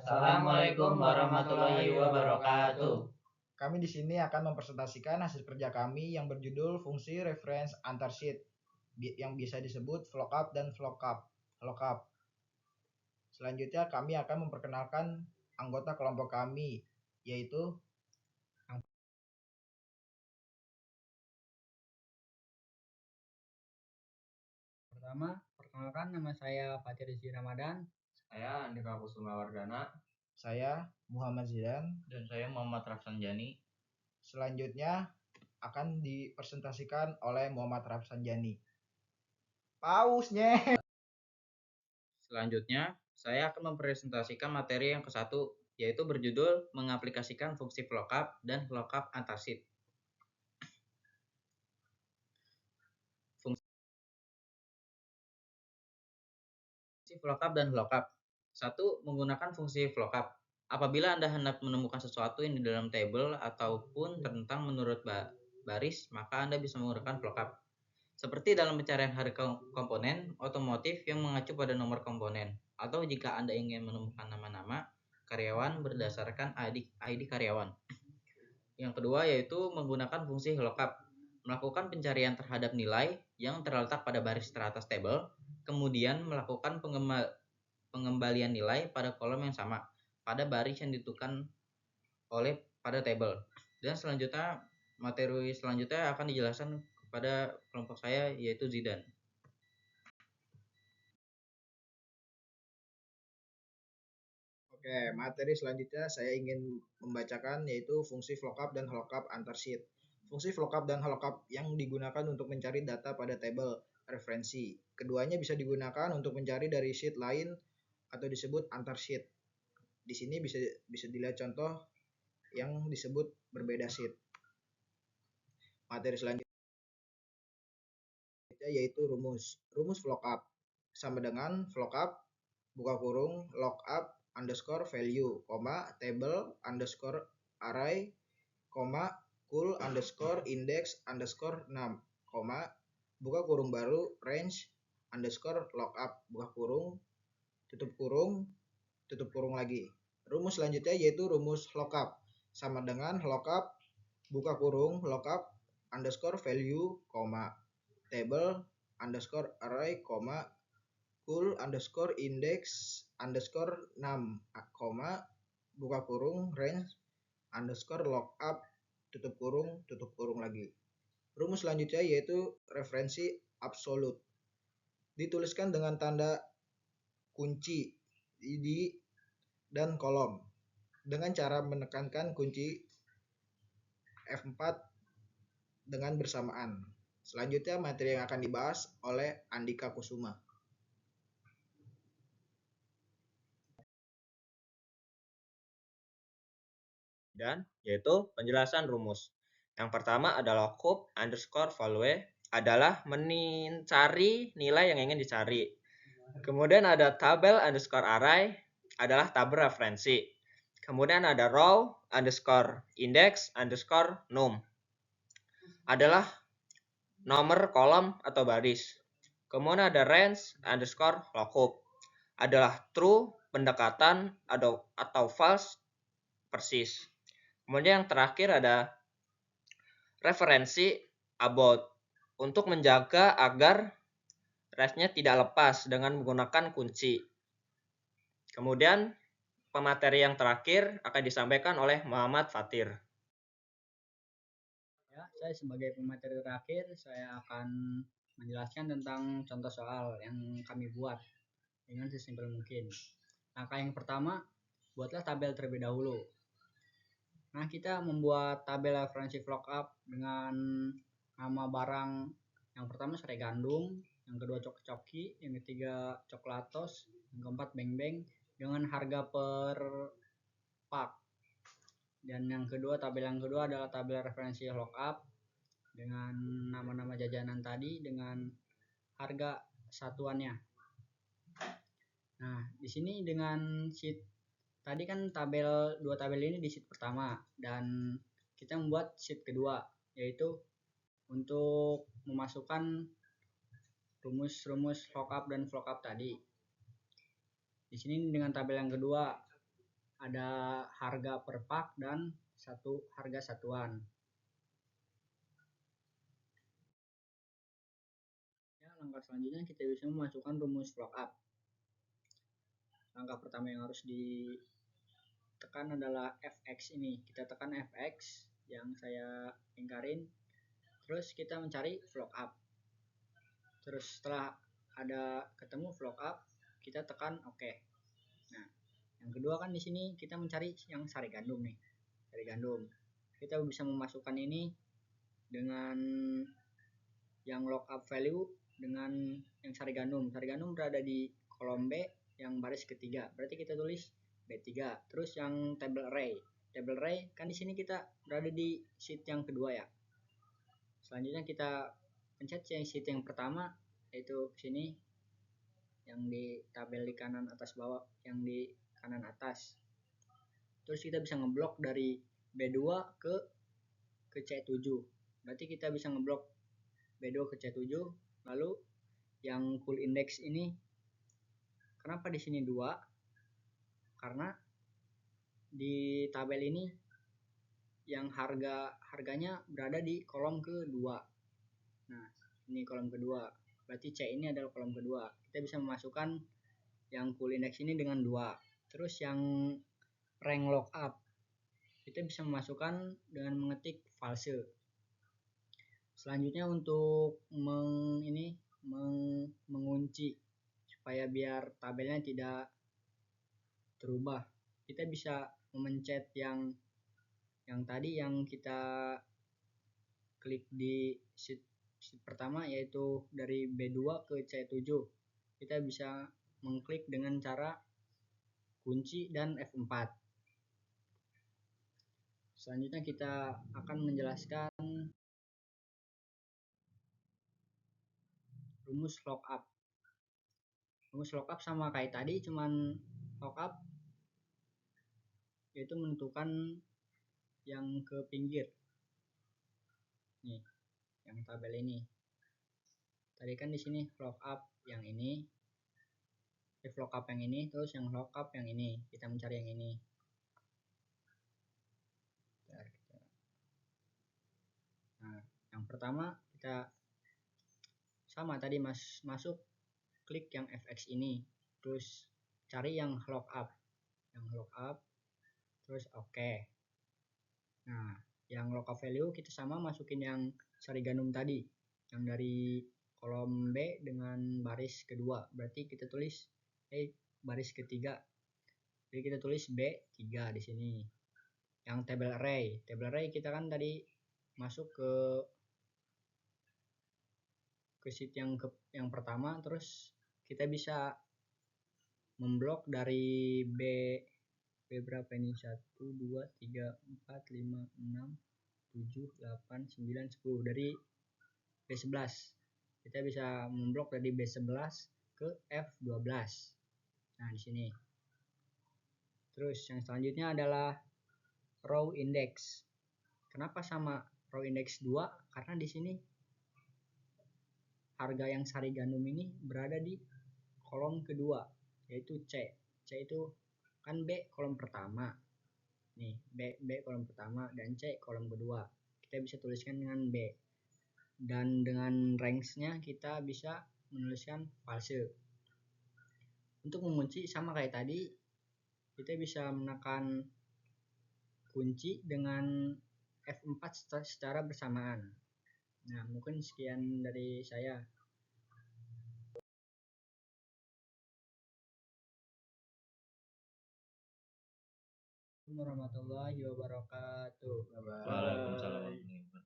Assalamualaikum warahmatullahi wabarakatuh. Kami di sini akan mempresentasikan hasil kerja kami yang berjudul fungsi reference antar sheet yang bisa disebut VLOOKUP dan VLOOKUP. Selanjutnya kami akan memperkenalkan anggota kelompok kami, yaitu Pertama, perkenalkan nama saya Fatir Rizky Ramadan. Saya Andika Kusuma Wardana. Saya Muhammad Zidan. Dan saya Muhammad Rafsanjani. Selanjutnya akan dipresentasikan oleh Muhammad Rafsanjani. Pausnya. Selanjutnya, saya akan mempresentasikan materi yang ke-1, yaitu berjudul mengaplikasikan fungsi VLOOKUP dan VLOOKUP antar sheet. Fungsi VLOOKUP dan VLOOKUP. 1. Menggunakan fungsi VLOOKUP. Apabila Anda hendak menemukan sesuatu yang di dalam tabel ataupun terentang menurut baris, maka Anda bisa menggunakan VLOOKUP. Seperti dalam pencarian harga komponen otomotif yang mengacu pada nomor komponen, atau jika Anda ingin menemukan nama-nama karyawan berdasarkan ID karyawan. Yang kedua yaitu menggunakan fungsi lookup, melakukan pencarian terhadap nilai yang terletak pada baris teratas tabel, kemudian melakukan pengembalian nilai pada kolom yang sama pada baris yang ditentukan oleh pada tabel. Dan selanjutnya materi selanjutnya akan dijelaskan kepada kelompok saya, yaitu Zidan. Oke, materi selanjutnya saya ingin membacakan yaitu fungsi VLOOKUP dan VLOOKUP antar sheet. Fungsi VLOOKUP dan VLOOKUP yang digunakan untuk mencari data pada tabel referensi. Keduanya bisa digunakan untuk mencari dari sheet lain atau disebut antar sheet. Di sini bisa dilihat contoh yang disebut berbeda sheet. Materi selanjutnya yaitu rumus. Rumus VLOOKUP sama dengan VLOOKUP buka kurung lookup underscore value, table underscore array, cool underscore index underscore num, buka kurung baru range underscore lookup, buka kurung, tutup kurung lagi. Rumus selanjutnya yaitu rumus lookup sama dengan lookup buka kurung lookup underscore value, table underscore array, cool underscore index underscore num, buka kurung range underscore lookup tutup kurung lagi. Rumus selanjutnya yaitu referensi absolut. Dituliskan dengan tanda kunci di dan kolom dengan cara menekankan kunci F4 dengan bersamaan. Selanjutnya materi yang akan dibahas oleh Andika Kusuma. Dan yaitu penjelasan rumus. Yang pertama adalah lookup underscore value adalah mencari nilai yang ingin dicari. Kemudian ada tabel underscore array adalah tabel referensi. Kemudian ada row underscore index underscore num adalah nomor kolom atau baris. Kemudian ada range underscore lookup adalah true pendekatan atau false persis. Kemudian yang terakhir ada referensi about untuk menjaga agar restnya tidak lepas dengan menggunakan kunci. Kemudian pemateri yang terakhir akan disampaikan oleh Muhammad Fatir. Ya, saya sebagai pemateri terakhir saya akan menjelaskan tentang contoh soal yang kami buat dengan sesimpel mungkin. Langkah yang pertama, buatlah tabel terlebih dahulu. Nah, kita membuat tabel referensi VLOOKUP dengan nama barang yang pertama serai gandum, yang kedua coki-coki, yang ketiga coklatos, yang keempat beng-beng dengan harga per pak. Dan yang kedua, tabel yang kedua adalah tabel referensi VLOOKUP dengan nama-nama jajanan tadi dengan harga satuannya. Nah, di sini dengan sheet tadi kan dua tabel ini di sheet pertama dan kita membuat sheet kedua yaitu untuk memasukkan rumus-rumus lookup dan VLOOKUP tadi. Di sini dengan tabel yang kedua ada harga per pak dan satu harga satuan. Ya, langkah selanjutnya kita bisa memasukkan rumus lookup. Langkah pertama yang harus ditekan adalah fx ini. Kita tekan fx yang saya lingkarin. Terus kita mencari lookup. Terus setelah ada ketemu lookup, kita tekan oke. Nah, yang kedua kan di sini kita mencari yang sari gandum nih. Sari gandum. Kita bisa memasukkan ini dengan yang lookup value dengan yang sari gandum. Sari gandum berada di kolom B yang baris ketiga. Berarti kita tulis B3. Terus yang table array. Table array kan di sini kita berada di sheet yang kedua ya. Selanjutnya kita pencet yang sheet yang pertama, yaitu sini yang di tabel di kanan atas bawah, yang di kanan atas. Terus kita bisa ngeblok dari B2 ke C7. Berarti kita bisa ngeblok B2 ke C7. Lalu yang cool index ini, kenapa di sini 2? Karena di tabel ini yang harganya berada di kolom kedua. Nah, ini kolom kedua. Berarti C ini adalah kolom kedua. Kita bisa memasukkan yang cool index ini dengan 2. Terus yang rank lookup, kita bisa memasukkan dengan mengetik false. Selanjutnya untuk mengunci supaya biar tabelnya tidak terubah, kita bisa memencet yang tadi yang kita klik di sheet pertama, yaitu dari B2 ke C7. Kita bisa mengklik dengan cara kunci dan F4. Selanjutnya kita akan menjelaskan rumus lookup. Rumus lookup sama kayak tadi, cuman lookup yaitu menentukan yang ke pinggir. Nih, yang tabel ini. Tadi kan di sini lookup yang ini, lookup yang ini, terus yang lookup yang ini. Kita mencari yang ini. Nah, yang pertama kita sama tadi masuk klik yang fx ini, terus cari yang lookup, terus oke. Nah, yang lookup value kita sama masukin yang sari gandum tadi, yang dari kolom B dengan baris kedua. Berarti kita tulis baris ketiga. Jadi kita tulis B3 di sini. Yang table array kita kan tadi masuk ke sheet yang pertama, terus kita bisa memblok dari B berapa ini? 1 2 3 4 5 6 7 8 9 10. Dari B11. Kita bisa memblok dari B11 ke F12. Nah, di sini. Terus yang selanjutnya adalah row index. Kenapa sama row index 2? Karena di sini harga yang sari gandum ini berada di kolom kedua, yaitu C. C itu kan B kolom pertama. Nih, B kolom pertama dan C kolom kedua. Kita bisa tuliskan dengan B. Dan dengan range-nya kita bisa menuliskan false. Untuk mengunci sama kayak tadi, kita bisa menekan kunci dengan F4 secara bersamaan. Nah, mungkin sekian dari saya. Assalamualaikum warahmatullahi wabarakatuh. Waalaikumsalam warahmatullahi wabarakatuh.